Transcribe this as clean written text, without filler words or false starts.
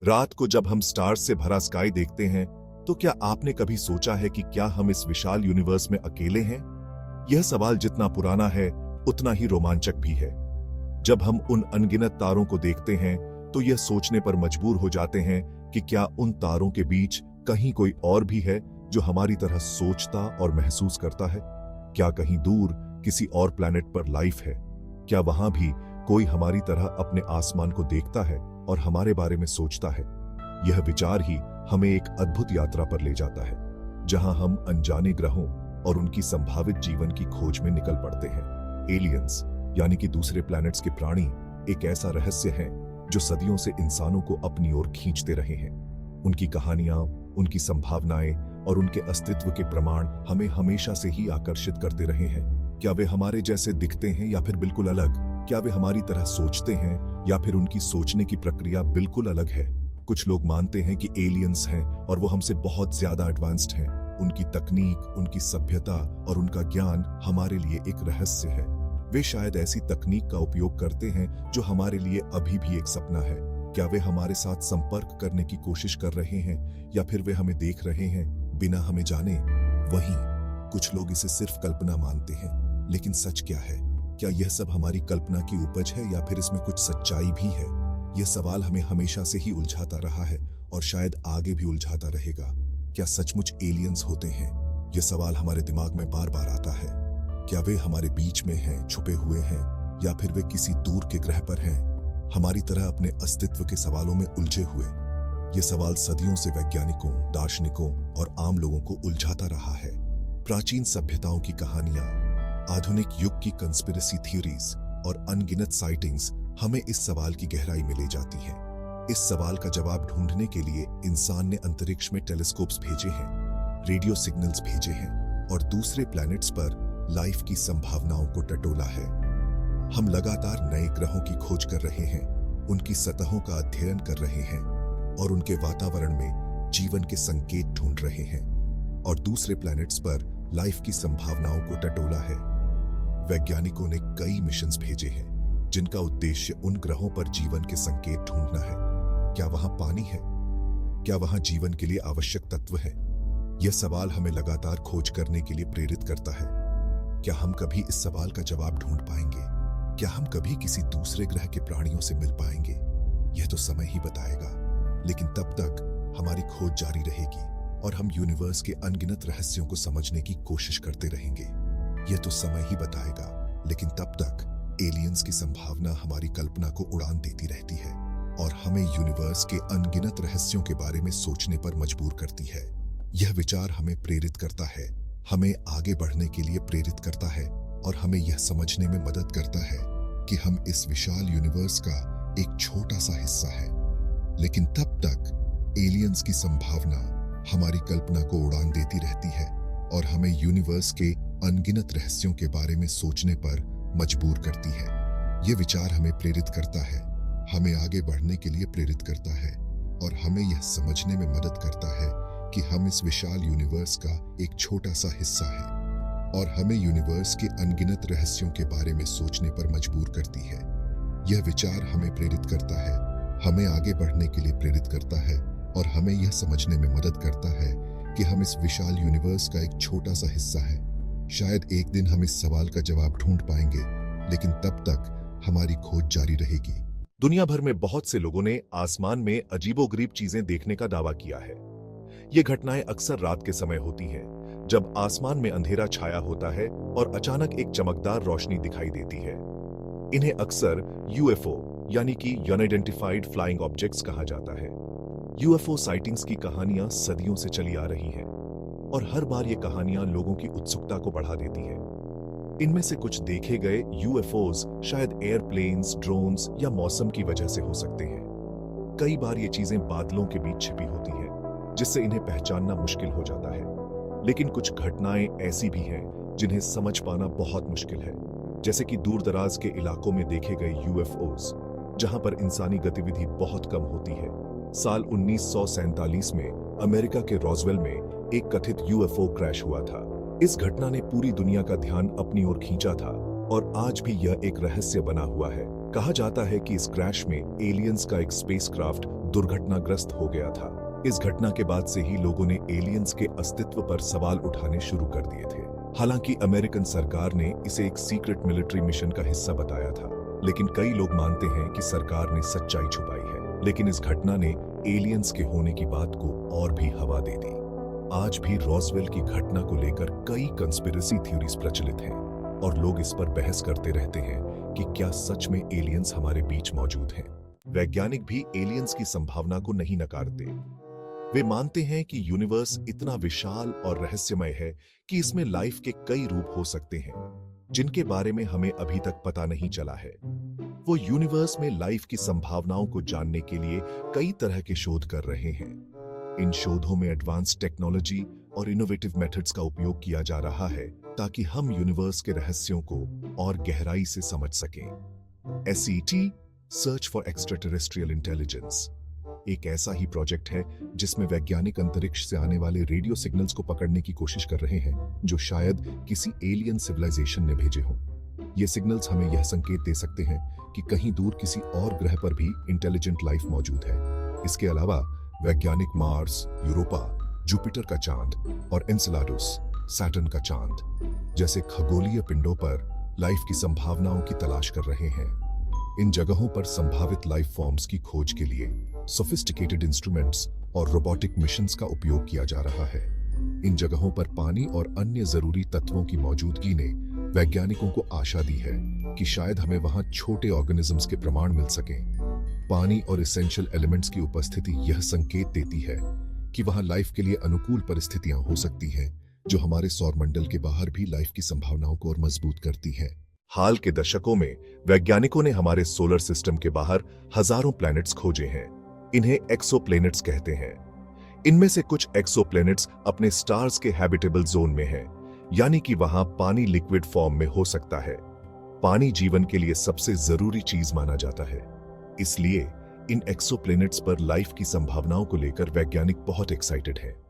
रात को जब हम स्टार्स से भरा स्काई देखते हैं, तो क्या आपने कभी सोचा है कि क्या हम इस विशाल यूनिवर्स में अकेले हैं? यह सवाल जितना पुराना है, उतना ही रोमांचक भी है। जब हम उन अनगिनत तारों को देखते हैं, तो यह सोचने पर मजबूर हो जाते हैं कि क्या उन तारों के बीच कहीं कोई और भी है जो हमारी तरह सोचता और महसूस करता है? क्या कहीं दूर किसी और प्लैनेट पर लाइफ है? क्या वहां भी कोई हमारी तरह अपने आसमान को देखता है और हमारे बारे में सोचता है? यह विचार ही हमें एक अद्भुत यात्रा पर ले जाता है, जहां हम अनजाने ग्रहों और उनकी संभावित जीवन की खोज में निकल पड़ते हैं। एलियंस यानी कि दूसरे प्लैनेट्स के प्राणी एक ऐसा रहस्य है जो सदियों से इंसानों को अपनी ओर खींचते रहे हैं। उनकी कहानियां, उनकी संभावनाएं और उनके अस्तित्व के प्रमाण हमें हमेशा से ही आकर्षित करते रहे हैं। क्या वे हमारे जैसे दिखते हैं या फिर बिल्कुल अलग? क्या वे हमारी तरह सोचते हैं या फिर उनकी सोचने की प्रक्रिया बिल्कुल अलग है? कुछ लोग मानते हैं कि एलियंस हैं और वो हमसे बहुत ज्यादा एडवांस्ड हैं। उनकी तकनीक, उनकी सभ्यता और उनका ज्ञान हमारे लिए एक रहस्य है। वे शायद ऐसी तकनीक का उपयोग करते हैं जो हमारे लिए अभी भी एक सपना है। क्या वे हमारे साथ संपर्क करने की कोशिश कर रहे हैं या फिर वे हमें देख रहे हैं बिना हमें जाने? वहीं कुछ लोग इसे सिर्फ कल्पना मानते हैं, लेकिन सच क्या है? क्या यह सब हमारी कल्पना की उपज है या फिर इसमें कुछ सच्चाई भी है? यह सवाल हमें हमेशा से ही उलझाता रहा है और शायद आगे भी उलझाता रहेगा। क्या सचमुच एलियंस होते हैं? यह सवाल हमारे दिमाग में बार बार आता है। क्या वे हमारे बीच में हैं, छुपे हुए हैं, या फिर वे किसी दूर के ग्रह पर हैं, हमारी तरह अपने अस्तित्व के सवालों में उलझे हुए? यह सवाल सदियों से वैज्ञानिकों, दार्शनिकों और आम लोगों को उलझाता रहा है। प्राचीन सभ्यताओं की कहानियां, आधुनिक युग की कंस्पिरेसी थ्योरीज और अनगिनत साइटिंग्स हमें इस सवाल की गहराई में ले जाती हैं। इस सवाल का जवाब ढूंढने के लिए इंसान ने अंतरिक्ष में टेलीस्कोप्स भेजे हैं, रेडियो सिग्नल्स भेजे हैं और दूसरे प्लैनेट्स पर लाइफ की संभावनाओं को टटोला है। हम लगातार नए ग्रहों की खोज कर रहे हैं, उनकी सतहों का अध्ययन कर रहे हैं और उनके वातावरण में जीवन के संकेत ढूंढ रहे हैं, और दूसरे प्लैनेट्स पर लाइफ की संभावनाओं को टटोला है। वैज्ञानिकों ने कई मिशंस भेजे हैं जिनका उद्देश्य उन ग्रहों पर जीवन के संकेत ढूंढना है। क्या वहां पानी है? क्या वहां जीवन के लिए आवश्यक तत्व है? यह सवाल हमें लगातार खोज करने के लिए प्रेरित करता है। क्या हम कभी इस सवाल का जवाब ढूंढ पाएंगे? क्या हम कभी किसी दूसरे ग्रह के प्राणियों से मिल पाएंगे? यह तो समय ही बताएगा, लेकिन तब तक हमारी खोज जारी रहेगी और हम यूनिवर्स के अनगिनत रहस्यों को समझने की कोशिश करते रहेंगे। यह तो समय ही बताएगा, लेकिन तब तक एलियंस की संभावना हमारी कल्पना को उड़ान देती रहती है और हमें यूनिवर्स के अनगिनत रहस्यों के बारे में सोचने पर मजबूर करती है। यह विचार हमें प्रेरित करता है, हमें आगे बढ़ने के लिए प्रेरित करता है और हमें यह समझने में मदद करता है कि हम इस विशाल यूनिवर्स का एक छोटा सा हिस्सा है। लेकिन तब तक एलियंस की संभावना हमारी कल्पना को उड़ान देती रहती है और हमें यूनिवर्स के अनगिनत रहस्यों के बारे में सोचने पर मजबूर करती है। यह विचार हमें प्रेरित करता है, हमें आगे बढ़ने के लिए प्रेरित करता है और हमें यह समझने में मदद करता है कि हम इस विशाल यूनिवर्स का एक छोटा सा हिस्सा है और हमें यूनिवर्स के अनगिनत रहस्यों के बारे में सोचने पर मजबूर करती है। यह विचार हमें प्रेरित करता है, हमें आगे बढ़ने के लिए प्रेरित करता है और हमें यह समझने में मदद करता है कि हम इस विशाल यूनिवर्स का एक छोटा सा हिस्सा है। शायद एक दिन हम इस सवाल का जवाब ढूंढ पाएंगे, लेकिन तब तक हमारी खोज जारी रहेगी। दुनिया भर में बहुत से लोगों ने आसमान में अजीबोगरीब चीजें देखने का दावा किया है। ये घटनाएं अक्सर रात के समय होती हैं, जब आसमान में अंधेरा छाया होता है और अचानक एक चमकदार रोशनी दिखाई देती है। इन्हें अक्सर यूएफओ यानी कि अनआइडेंटिफाइड फ्लाइंग ऑब्जेक्ट्स कहा जाता है। यूएफओ साइटिंग्स की कहानियां सदियों से चली आ रही हैं और हर बार ये कहानियां लोगों की उत्सुकता को बढ़ा देती हैं। इनमें से कुछ देखे गए यूएफओज शायद एयरप्लेन्स, ड्रोन्स या मौसम की वजह से हो सकते हैं। कई बार ये चीजें बादलों के बीच छिपी होती हैं, जिससे इन्हें पहचानना मुश्किल हो जाता है। लेकिन कुछ घटनाएं ऐसी भी हैं जिन्हें समझ पाना बहुत मुश्किल है, जैसे कि दूर दराज के इलाकों में देखे गए यूएफओज, जहां पर इंसानी गतिविधि बहुत कम होती है। साल 1947 में अमेरिका के रॉसवेल में एक कथित यूएफओ क्रैश हुआ था। इस घटना ने पूरी दुनिया का ध्यान अपनी ओर खींचा था और आज भी यह एक रहस्य बना हुआ है। कहा जाता है कि इस क्रैश में एलियंस का एक स्पेसक्राफ्ट दुर्घटनाग्रस्त हो गया था। इस घटना के बाद से ही लोगों ने एलियंस के अस्तित्व पर सवाल उठाने शुरू कर दिए थे। हालांकि अमेरिकन सरकार ने इसे एक सीक्रेट मिलिट्री मिशन का हिस्सा बताया था, लेकिन कई लोग मानते हैं कि सरकार ने सच्चाई छुपाई है। लेकिन इस घटना ने एलियंस के होने की बात को और भी हवा दे दी। आज भी रॉसवेल की घटना को लेकर कई कंस्पिरेसी थ्योरीज प्रचलित हैं और लोग इस पर बहस करते रहते हैं कि क्या सच में एलियंस हमारे बीच मौजूद हैं। वैज्ञानिक भी एलियंस की संभावना को नहीं नकारते। वे मानते हैं कि यूनिवर्स इतना विशाल और रहस्यमय है कि इसमें लाइफ के कई रूप हो सकते हैं जिनके बारे में हमें अभी तक पता नहीं चला है। वो यूनिवर्स में लाइफ की संभावनाओं को जानने के लिए कई तरह के शोध कर रहे हैं। इन शोधों में एडवांस टेक्नोलॉजी और इनोवेटिव मेथड्स का उपयोग किया जा रहा है ताकि हम यूनिवर्स के रहस्यों को और गहराई से समझ सकें। SET search for extraterrestrial intelligence एक ऐसा ही प्रोजेक्ट है जिसमें वैज्ञानिक अंतरिक्ष से आने वाले रेडियो सिग्नल्स को पकड़ने की कोशिश कर रहे हैं जो शायद किसी एलियन सिविलाइजेशन ने भेजे हों। ये सिग्नल्स हमें यह संकेत दे सकते हैं कि कहीं दूर किसी और ग्रह पर भी इंटेलिजेंट लाइफ मौजूद है। इसके अलावा वैज्ञानिक मार्स, यूरोपा, जुपिटर का चांद और एन्सेलाडस, सैटर्न का चांद जैसे खगोलीय पिंडों पर लाइफ की संभावनाओं की तलाश कर रहे हैं। इन जगहों पर संभावित लाइफ फॉर्म्स की खोज के लिए सोफिस्टिकेटेड इंस्ट्रूमेंट्स और रोबोटिक मिशंस का उपयोग किया जा रहा है। इन जगहों पर पानी और अन्य जरूरी तत्वों की मौजूदगी ने वैज्ञानिकों को आशा दी है कि शायद हमें वहां छोटे ऑर्गेनिजम्स के प्रमाण मिल सकें। पानी और एसेंशियल एलिमेंट्स की उपस्थिति यह संकेत देती है कि वहां लाइफ के लिए अनुकूल परिस्थितियां हो सकती हैं जो हमारे सौरमंडल के बाहर भी लाइफ की संभावनाओं को और मजबूत करती है। हाल के दशकों में वैज्ञानिकों ने हमारे सोलर सिस्टम के बाहर हजारों प्लैनेट्स खोजे हैं। इन्हें एक्सोप्लैनेट्स कहते हैं। इनमें से कुछ एक्सोप्लैनेट्स अपने स्टार्स के हैबिटेबल जोन में हैं, यानी कि वहां पानी लिक्विड फॉर्म में हो सकता है। पानी जीवन के लिए सबसे जरूरी चीज माना जाता है। इसलिए इन एक्सोप्लैनेट्स पर लाइफ की संभावनाओं को लेकर वैज्ञानिक बहुत एक्साइटेड हैं।